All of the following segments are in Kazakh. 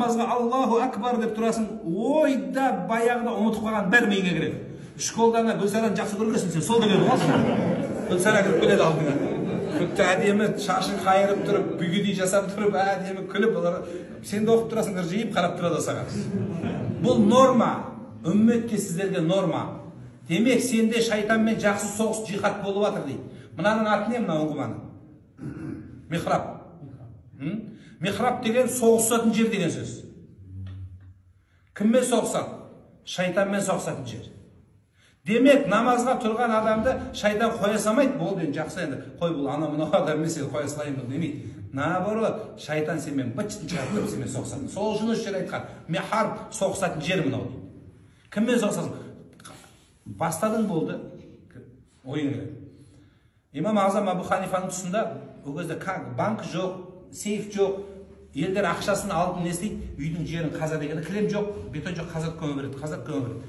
Allahu Akbar деп тұрасың, ойда баяғыда ұмытып қалған бәрі миыңа кіреді. Школдана Гүлсараны жақсы көргенсің, сен сол келеді ғой. Гүлсара кіріп келеді алдыңа. Күтті әдемі шашын қайырып тұрып, бүгедей жасап тұрып, әдемі күліп, олар сен де оқып тұрасың, жиып қарап тұрады саған. Бұл норма, үмметке сіздерге норма. Демек сенде шайтанмен жақсы соғыс жихад болып жатыр дейді. Мынаның аты не, мына ұңғыманың? Михраб. Михраб деген соғысатын жер деген сөз. Кіммен соғысады? Шайтанмен соғысатын жер. Демек, намазға тұрған адамды шайтан қоя салмайды. Болды, жақсы енді. Қой, бұл ана мына адам емес, қоя салайын демейді. Наоборот, шайтан сенмен быт-шытын шығарып сенмен соғысады. Сол үшін осы жер айтқан. Михраб соғысатын жер мынау дейді. Кіммен соғысасың? Бастадың болды. Ойын керек. Имам Азам Абу Ханифаның тұсында, ол кезде банк жоқ, сейф жоқ, елдер ақшасын алып не істейді? Үйдің жерін қаза дегенде кілем жоқ, бетон жоқ, қазат көме береді, қазат көме береді.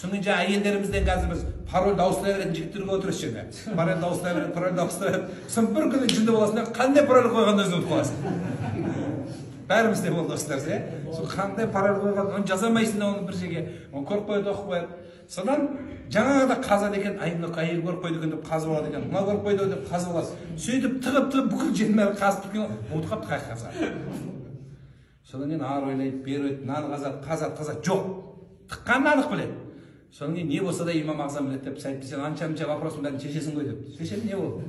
Соның жаңа әйелдерімізден қазір біз пароль дауыстыра беретін жігіттерге отырыз жерде. Пароль дауыстыра береді, пароль дауыстыра береді. Соң бір күні жынды боласың, қандай пароль қойғанда өзін ұмытып қаласың. Бәрімізде болды осылар, сол қандай пароль қойған, оны жазамайсың да оны бір жерге, оны көріп қояды, оқып қояды. Содан жаңағыда қазады екен, ай мына әйел көріп қойды екен деп қазып алады екен, мына көріп қойды деп қазып аласың. Сөйтіп тығып бүкіл жерін бәрі қазып тұрған, ұмытып қалыпты қай қазады. Содан кейін ары ойлайды, бері ойлайды, мынаны қазады, жоқ. Тыққанын анық біледі. Содан кейін не болса да имам ағзам біледі деп, сен анша-мұнша вопростың бәрін шешесің ғой деп. Шешем не болды?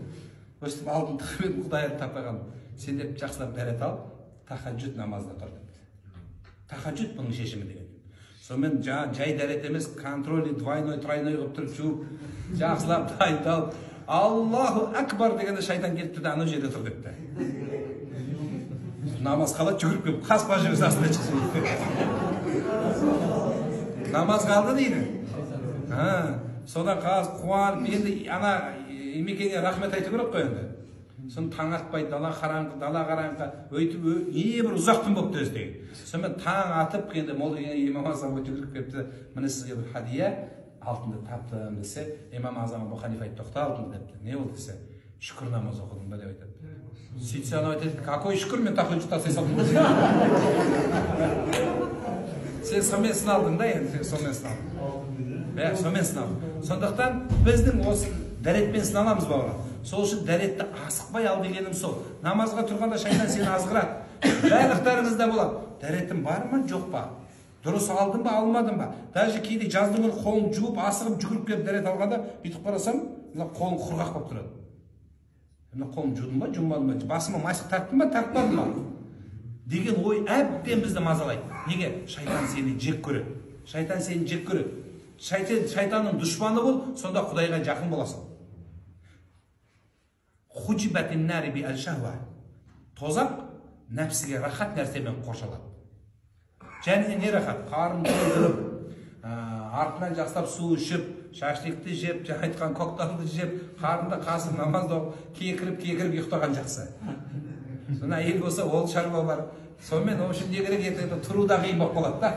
Өстіп алдын тығып едім, Құдай таппаған. Сен деп жақсылап дәрет ал, тахаджуд намазда тұр деп. Тахаджуд бұның шешімі деген. Сонымен жай дәрет емес, контроль двойной, тройной қылып тұрып жуып, жақсылап дайындалып, Аллаху Акбар дегенде шайтан келіпті де анау жерде тұр депті. Намаз қалады, жүгіріп келіп, қаспа жүріс астына шықсын. Намаз қалды дейді. Содан қуанып, енді ана мекенге рахмет айту керек қой енді. Соны таң атпай, дала қараңғы, өйтіп, не бір ұзақтың болып тұрыз деген. Сонымен таң атып, енді имам Азам өтілік беріпті, міне сізге бір хадия, алтынды таптым десе, имам Азам Абу Ханифа айтты, тоқта алтынды депті. Не болды десе? Шүкір намаз оқыдым ба деп айтады. Сөйтсе ана айтады, какой шүкір, мен тахаджуд тастай салдым ба? Сен сонымен сыналдың да енді, сонымен сыналдың. Сонымен сыналдың. Сондықтан біздің осы дәретпен сыналамыз бауырым. Сол үшін дәретті асықпай ал дегенім сол. Намазға тұрғанда шайтан сені азғырады. Барлықтарыңызда болады. Дәретім бар ма, жоқ па? Дұрыс алдым ба, алмадым ба? Даже кейде жаздың күні қолын жуып, асығып, жүгіріп келіп дәрет алғанда, бүйтіп қарасам, қолың құрғақ болып тұрады. Қолым жудым ба, жумадым ба? Басыма майсық тарттым ба, тартпадым ба? Деген ой әбден бізді мазалайды. Неге? Шайтан сені жек көреді. Шайтан сені жек көреді. Шайтанның дұшпаны бол, сонда Құдайға жақын боласың. Хужибатин нари би ал-шахва. Тозақ нәпсіге рахат нәрсемен қоршалады. Және не рахат? Қарын доldырып, артынан жақсылап су ішіп, шашлыкты жеп, жаңа айтқан коктарды жеп, қарында қасып намазда кекіріп ұйықтаған жақсы. Сонда әйел болса ол шаруа бар. Сонымен общем не керек ертеңді тұру да қиын болып қалады да.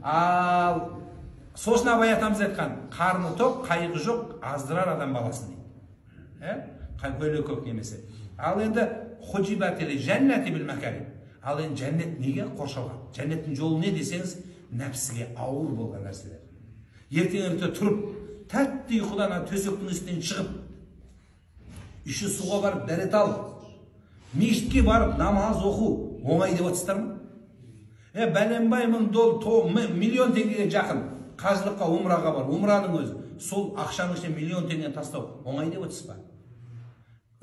Ал сосын Абай атамыз айтқан, қарны тоқ, қайғы жоқ, аздырар адам баласын дейді. Көйлек көк немесе. Ал енді хужибатили жәннати бил макарим. Ал енді жәннет неге қоршалған? Жәннеттің жолы не десеңіз, нәпсіге ауыр болған нәрселер. Ертең ерте тұрып, тәтті ұйқыдан төсектің үстінен шығып, іші суға барып дәрет алып, мешітке барып намаз оқу оңай деп отырсыздар ма? Бәленбай миллион теңгеге жақын қажылыққа, умраға бар, умраның өзі. Сол ақшаның ішіне миллион теңгені тастау оңай деп отырсыз ба?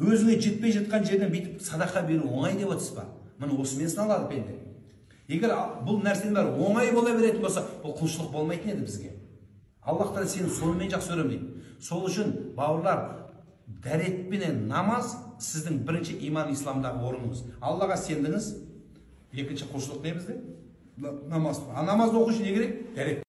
Өзіңе жетпей жатқан жерден бүйтіп садақа беру оңай деп отырсыз ба? Міне осымен сыналады пенде. Егер бұл нәрселер оңай бола беретін болса, бұл құлшылық болмайтын еді бізге. Аллахтан сені сонымен жақсы көремін дейді. Сол үшін бауырлар, дәретпенен намаз сіздің бірінші иман исламдағы орныңыз. Аллаға сендіңіз, екінші құлшылық не бізде? Намаз. Намаз оқу үшін не керек? Дәрет.